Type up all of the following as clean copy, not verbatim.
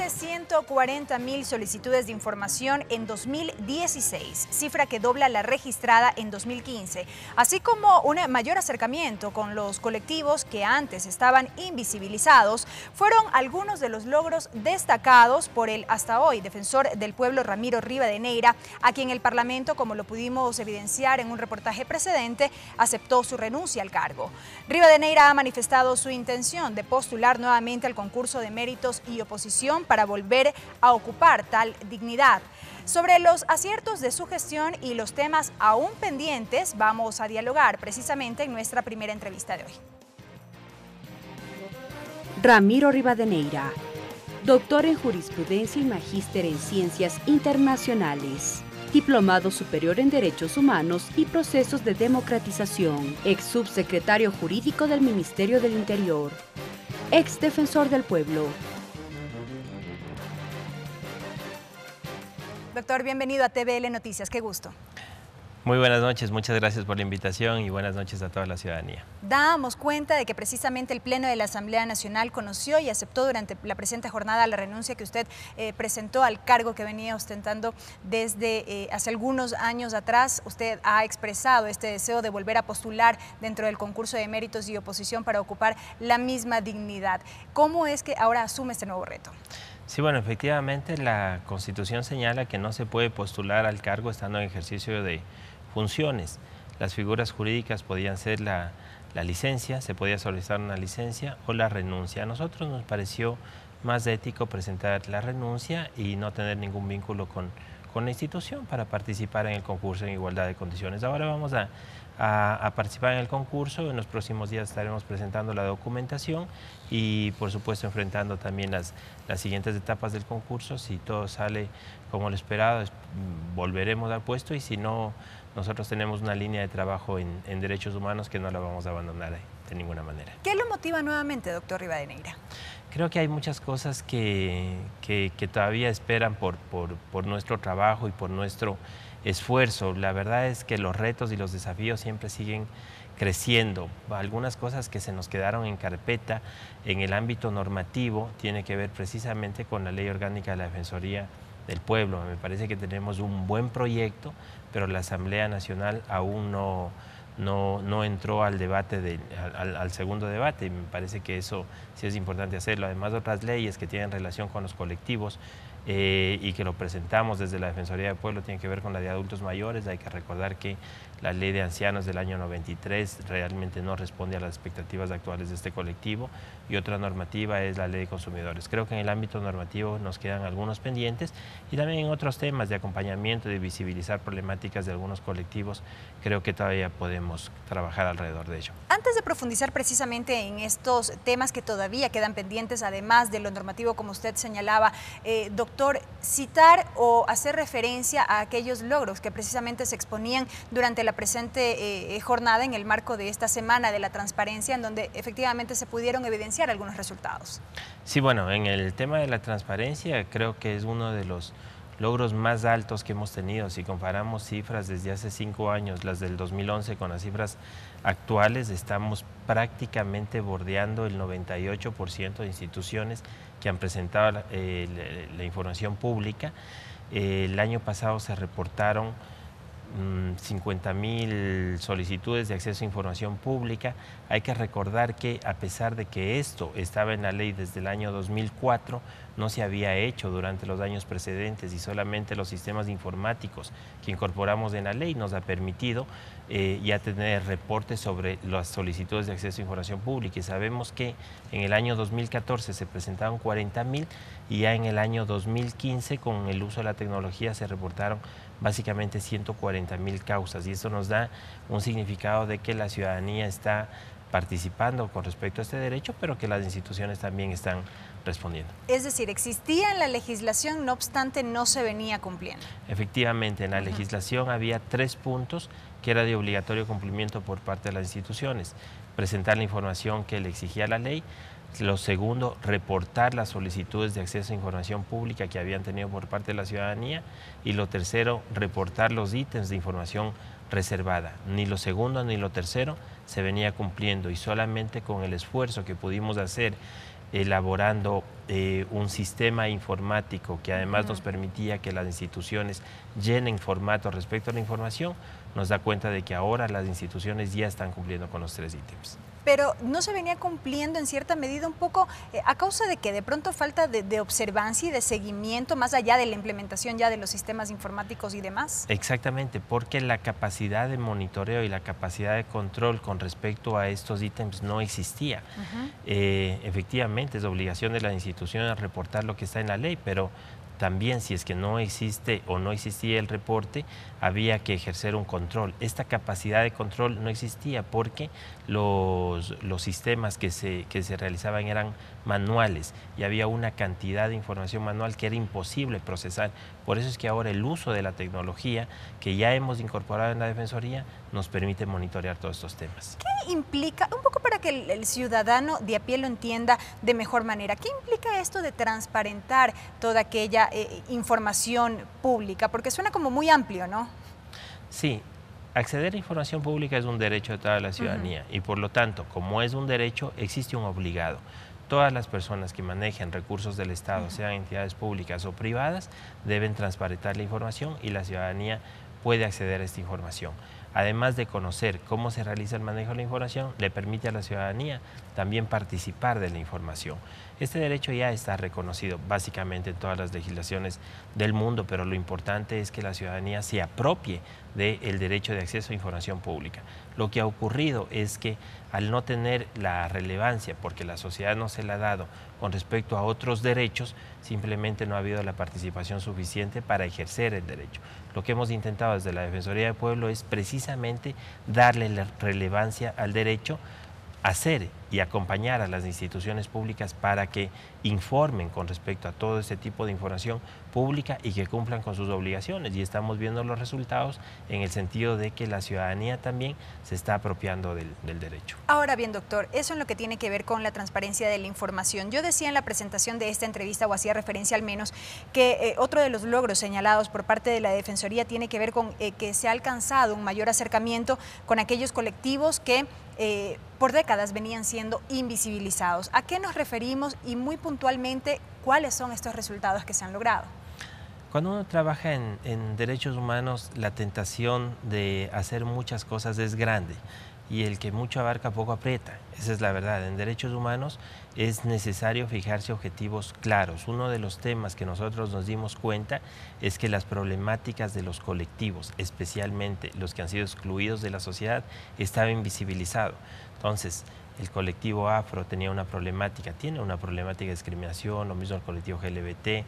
de 140.000 solicitudes de información en 2016, cifra que dobla la registrada en 2015, así como un mayor acercamiento con los colectivos que antes estaban invisibilizados, fueron algunos de los logros destacados por el hasta hoy defensor del pueblo Ramiro Rivadeneira, a quien el Parlamento, como lo pudimos evidenciar en un reportaje precedente, aceptó su renuncia al cargo. Rivadeneira ha manifestado su intención de postular nuevamente al concurso de méritos y oposición para volver a ocupar tal dignidad. Sobre los aciertos de su gestión y los temas aún pendientes, vamos a dialogar precisamente en nuestra primera entrevista de hoy. Ramiro Rivadeneira, doctor en jurisprudencia y magíster en ciencias internacionales, diplomado superior en Derechos Humanos y Procesos de Democratización, ex subsecretario jurídico del Ministerio del Interior, ex defensor del pueblo. Doctor, bienvenido a TVL Noticias, qué gusto. Muy buenas noches, muchas gracias por la invitación y buenas noches a toda la ciudadanía. Dábamos cuenta de que precisamente el Pleno de la Asamblea Nacional conoció y aceptó durante la presente jornada la renuncia que usted presentó al cargo que venía ostentando desde hace algunos años atrás. Usted ha expresado este deseo de volver a postular dentro del concurso de méritos y oposición para ocupar la misma dignidad. ¿Cómo es que ahora asume este nuevo reto? Sí, bueno, efectivamente la Constitución señala que no se puede postular al cargo estando en ejercicio de funciones. Las figuras jurídicas podían ser la licencia, se podía solicitar una licencia o la renuncia. A nosotros nos pareció más ético presentar la renuncia y no tener ningún vínculo con la institución para participar en el concurso en igualdad de condiciones. Ahora vamos a participar en el concurso, en los próximos días estaremos presentando la documentación y por supuesto enfrentando también las siguientes etapas del concurso. Si todo sale como lo esperado, volveremos al puesto y si no, nosotros tenemos una línea de trabajo en derechos humanos que no la vamos a abandonar de ninguna manera. ¿Qué lo motiva nuevamente, doctor Rivadeneira? Creo que hay muchas cosas que todavía esperan por nuestro trabajo y por nuestro esfuerzo. La verdad es que los retos y los desafíos siempre siguen creciendo. Algunas cosas que se nos quedaron en carpeta en el ámbito normativo tiene que ver precisamente con la Ley Orgánica de la Defensoría del Pueblo. Me parece que tenemos un buen proyecto, pero la Asamblea Nacional aún no entró al debate, al segundo debate, y me parece que eso sí es importante hacerlo. Además, otras leyes que tienen relación con los colectivos y que lo presentamos desde la Defensoría del Pueblo tienen que ver con la de adultos mayores. Hay que recordar que la ley de ancianos del año 93 realmente no responde a las expectativas actuales de este colectivo, y otra normativa es la ley de consumidores. Creo que en el ámbito normativo nos quedan algunos pendientes y también en otros temas de acompañamiento, de visibilizar problemáticas de algunos colectivos, creo que todavía podemos trabajar alrededor de ello. Antes de profundizar precisamente en estos temas que todavía quedan pendientes, además de lo normativo como usted señalaba, doctor, citar o hacer referencia a aquellos logros que precisamente se exponían durante la presente jornada en el marco de esta Semana de la Transparencia, en donde efectivamente se pudieron evidenciar algunos resultados. Sí, bueno, en el tema de la transparencia creo que es uno de los logros más altos que hemos tenido. Si comparamos cifras desde hace 5 años, las del 2011 con las cifras actuales, estamos prácticamente bordeando el 98% de instituciones que han presentado la información pública. El año pasado se reportaron 50.000 solicitudes de acceso a información pública. Hay que recordar que a pesar de que esto estaba en la ley desde el año 2004, no se había hecho durante los años precedentes y solamente los sistemas informáticos que incorporamos en la ley nos ha permitido ya tener reportes sobre las solicitudes de acceso a información pública. Y sabemos que en el año 2014 se presentaron 40.000 y ya en el año 2015 con el uso de la tecnología se reportaron básicamente 140.000 causas, y eso nos da un significado de que la ciudadanía está participando con respecto a este derecho, pero que las instituciones también están respondiendo. Es decir, existía en la legislación, no obstante no se venía cumpliendo. Efectivamente, en la legislación había 3 puntos que era de obligatorio cumplimiento por parte de las instituciones: presentar la información que le exigía la ley; lo segundo, reportar las solicitudes de acceso a información pública que habían tenido por parte de la ciudadanía; y lo tercero, reportar los ítems de información reservada. Ni lo segundo ni lo tercero se venía cumpliendo, y solamente con el esfuerzo que pudimos hacer elaborando un sistema informático que además nos permitía que las instituciones llenen formato respecto a la información, nos da cuenta de que ahora las instituciones ya están cumpliendo con los 3 ítems. Pero no se venía cumpliendo en cierta medida un poco a causa de que de pronto falta de observancia y de seguimiento más allá de la implementación ya de los sistemas informáticos y demás. Exactamente, porque la capacidad de monitoreo y la capacidad de control con respecto a estos ítems no existía. Efectivamente, es obligación de la institución reportar lo que está en la ley, pero también si es que no existe o no existía el reporte, había que ejercer un control. Esta capacidad de control no existía porque los sistemas que se realizaban eran manuales y había una cantidad de información manual que era imposible procesar. Por eso es que ahora el uso de la tecnología que ya hemos incorporado en la Defensoría nos permite monitorear todos estos temas. ¿Qué implica, un poco para que el ciudadano de a pie lo entienda de mejor manera, qué implica esto de transparentar toda aquella información pública? Porque suena como muy amplio, ¿no? Sí, acceder a información pública es un derecho de toda la ciudadanía y por lo tanto, como es un derecho, existe un obligado. Todas las personas que manejen recursos del Estado, sean entidades públicas o privadas, deben transparentar la información y la ciudadanía puede acceder a esta información. Además de conocer cómo se realiza el manejo de la información, le permite a la ciudadanía también participar de la información. Este derecho ya está reconocido básicamente en todas las legislaciones del mundo, pero lo importante es que la ciudadanía se apropie del derecho de acceso a información pública. Lo que ha ocurrido es que al no tener la relevancia, porque la sociedad no se la ha dado con respecto a otros derechos, simplemente no ha habido la participación suficiente para ejercer el derecho. Lo que hemos intentado desde la Defensoría del Pueblo es precisamente darle la relevancia al derecho, hacer y acompañar a las instituciones públicas para que informen con respecto a todo este tipo de información pública y que cumplan con sus obligaciones. Y estamos viendo los resultados en el sentido de que la ciudadanía también se está apropiando del derecho. Ahora bien, doctor, eso en lo que tiene que ver con la transparencia de la información. Yo decía en la presentación de esta entrevista, o hacía referencia al menos, que otro de los logros señalados por parte de la Defensoría tiene que ver con que se ha alcanzado un mayor acercamiento con aquellos colectivos que por décadas venían siendo invisibilizados. ¿A qué nos referimos y muy puntualmente cuáles son estos resultados que se han logrado? Cuando uno trabaja en derechos humanos, la tentación de hacer muchas cosas es grande y el que mucho abarca poco aprieta. Esa es la verdad. En derechos humanos es necesario fijarse objetivos claros. Uno de los temas que nosotros nos dimos cuenta es que las problemáticas de los colectivos, especialmente los que han sido excluidos de la sociedad, estaban invisibilizados. Entonces, el colectivo afro tenía una problemática, tiene una problemática de discriminación, lo mismo el colectivo LGBT.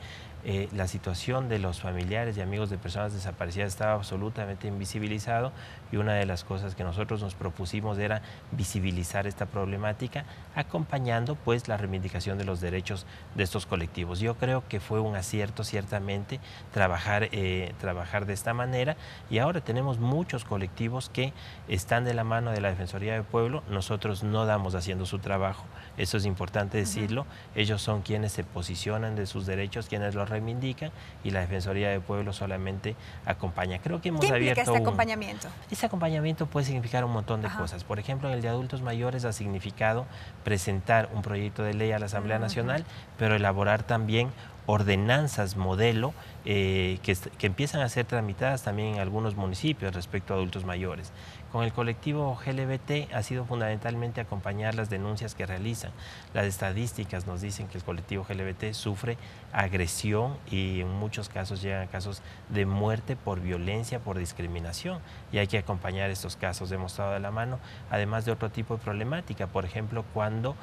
La situación de los familiares y amigos de personas desaparecidas estaba absolutamente invisibilizado y una de las cosas que nosotros nos propusimos era visibilizar esta problemática acompañando pues la reivindicación de los derechos de estos colectivos. Yo creo que fue un acierto ciertamente trabajar de esta manera y ahora tenemos muchos colectivos que están de la mano de la Defensoría del Pueblo. Nosotros no damos haciendo su trabajo, eso es importante decirlo. Ellos son quienes se posicionan de sus derechos, quienes los reivindican y la Defensoría del Pueblo solamente acompaña. Creo que hemos abierto. ¿Qué implica este acompañamiento? Ese acompañamiento puede significar un montón de cosas. Por ejemplo, en el de adultos mayores ha significado presentar un proyecto de ley a la Asamblea Nacional, pero elaborar también ordenanzas modelo que empiezan a ser tramitadas también en algunos municipios respecto a adultos mayores. Con el colectivo LGBT ha sido fundamentalmente acompañar las denuncias que realizan. Las estadísticas nos dicen que el colectivo LGBT sufre agresión y en muchos casos llegan a casos de muerte por violencia, por discriminación y hay que acompañar estos casos. Hemos estado de la mano, además de otro tipo de problemática, por ejemplo, cuando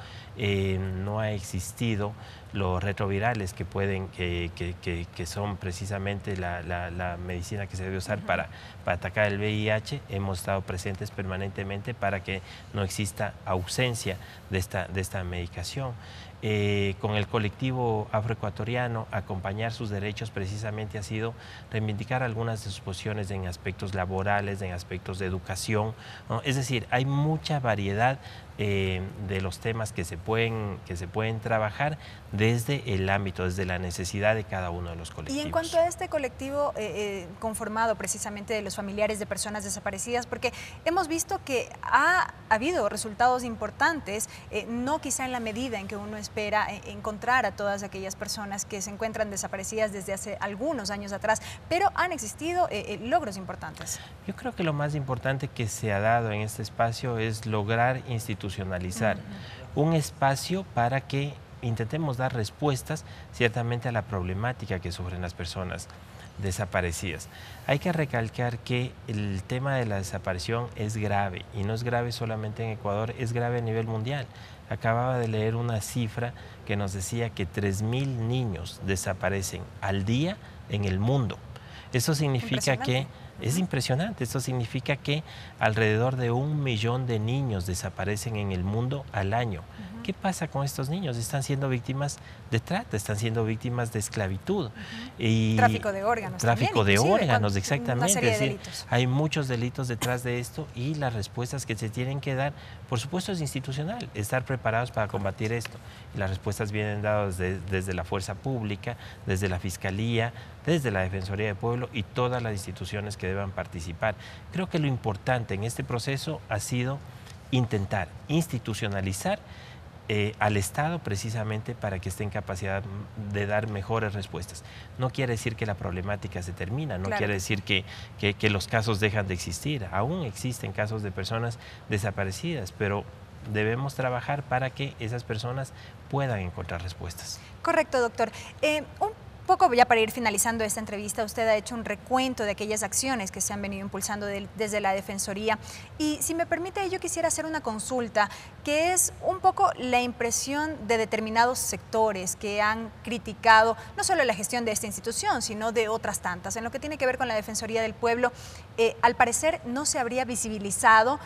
no ha existido los retrovirales que son precisamente la medicina que se debe usar para atacar el VIH. Hemos estado presentes permanentemente para que no exista ausencia de esta medicación. Con el colectivo afroecuatoriano, acompañar sus derechos precisamente ha sido reivindicar algunas de sus posiciones en aspectos laborales, en aspectos de educación, ¿no? Es decir, hay mucha variedad de los temas que se pueden trabajar desde el ámbito, desde la necesidad de cada uno de los colectivos. Y en cuanto a este colectivo conformado precisamente de los familiares de personas desaparecidas, porque hemos visto que ha habido resultados importantes, no quizá en la medida en que uno espera encontrar a todas aquellas personas que se encuentran desaparecidas desde hace algunos años atrás, pero han existido logros importantes. Yo creo que lo más importante que se ha dado en este espacio es lograr institucionalizar un espacio para que intentemos dar respuestas ciertamente a la problemática que sufren las personas desaparecidas. Hay que recalcar que el tema de la desaparición es grave y no es grave solamente en Ecuador, es grave a nivel mundial. Acababa de leer una cifra que nos decía que 3.000 niños desaparecen al día en el mundo. Eso significa que es impresionante, esto significa que alrededor de 1 millón de niños desaparecen en el mundo al año. ¿Qué pasa con estos niños? Están siendo víctimas de trata, están siendo víctimas de esclavitud. Y tráfico de órganos. Tráfico también, de órganos, exactamente. Una serie de es decir, delitos. hay muchos delitos detrás de esto y las respuestas que se tienen que dar, por supuesto, es institucional, estar preparados para combatir esto. Y las respuestas vienen dadas desde la fuerza pública, desde la Fiscalía, desde la Defensoría del Pueblo y todas las instituciones que deban participar. Creo que lo importante en este proceso ha sido intentar institucionalizar al Estado precisamente para que esté en capacidad de dar mejores respuestas. No quiere decir que la problemática se termina, no quiere decir que los casos dejan de existir. Aún existen casos de personas desaparecidas, pero debemos trabajar para que esas personas puedan encontrar respuestas. Correcto, doctor. Un poco ya para ir finalizando esta entrevista, usted ha hecho un recuento de aquellas acciones que se han venido impulsando desde la Defensoría y si me permite yo quisiera hacer una consulta que es un poco la impresión de determinados sectores que han criticado no solo la gestión de esta institución sino de otras tantas. En lo que tiene que ver con la Defensoría del Pueblo, al parecer no se habría visibilizado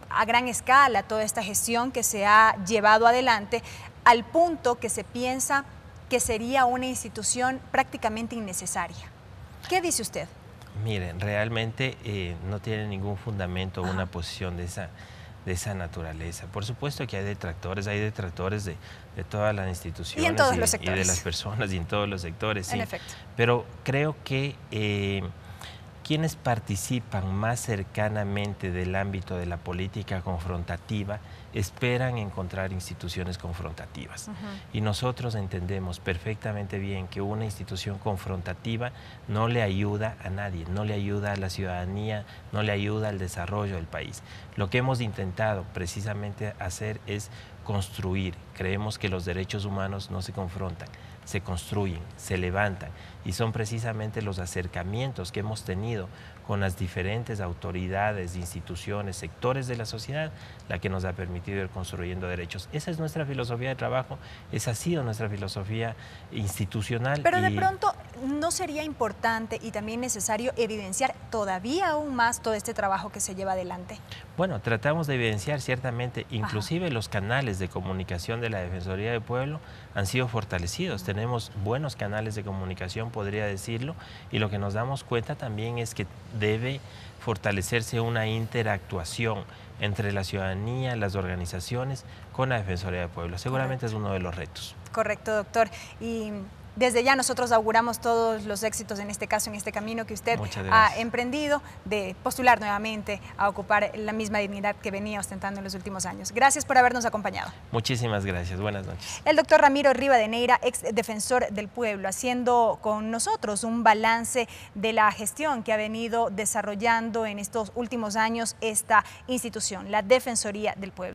a gran escala toda esta gestión que se ha llevado adelante al punto que se piensa que sería una institución prácticamente innecesaria. ¿Qué dice usted? Miren, realmente no tiene ningún fundamento una posición de esa naturaleza. Por supuesto que hay detractores de todas las instituciones y en todos los sectores. Y de las personas y en todos los sectores. Sí. En efecto. Pero creo que quienes participan más cercanamente del ámbito de la política confrontativa esperan encontrar instituciones confrontativas. Y nosotros entendemos perfectamente bien que una institución confrontativa no le ayuda a nadie, no le ayuda a la ciudadanía, no le ayuda al desarrollo del país. Lo que hemos intentado precisamente hacer es construir. Creemos que los derechos humanos no se confrontan, se construyen, se levantan y son precisamente los acercamientos que hemos tenido con las diferentes autoridades, instituciones, sectores de la sociedad, la que nos ha permitido ir construyendo derechos. Esa es nuestra filosofía de trabajo, esa ha sido nuestra filosofía institucional. Pero de pronto, ¿no sería importante y también necesario evidenciar todavía aún más todo este trabajo que se lleva adelante? Bueno, tratamos de evidenciar ciertamente, inclusive los canales de comunicación de la Defensoría del Pueblo han sido fortalecidos. Tenemos buenos canales de comunicación, podría decirlo, y lo que nos damos cuenta también es que debe fortalecerse una interactuación entre la ciudadanía, las organizaciones, con la Defensoría del Pueblo. Seguramente es uno de los retos. Correcto, doctor. Y desde ya nosotros auguramos todos los éxitos en este caso, en este camino que usted ha emprendido de postular nuevamente a ocupar la misma dignidad que venía ostentando en los últimos años. Gracias por habernos acompañado. Muchísimas gracias. Buenas noches. El doctor Ramiro Rivadeneira, ex defensor del pueblo, haciendo con nosotros un balance de la gestión que ha venido desarrollando en estos últimos años esta institución, la Defensoría del Pueblo.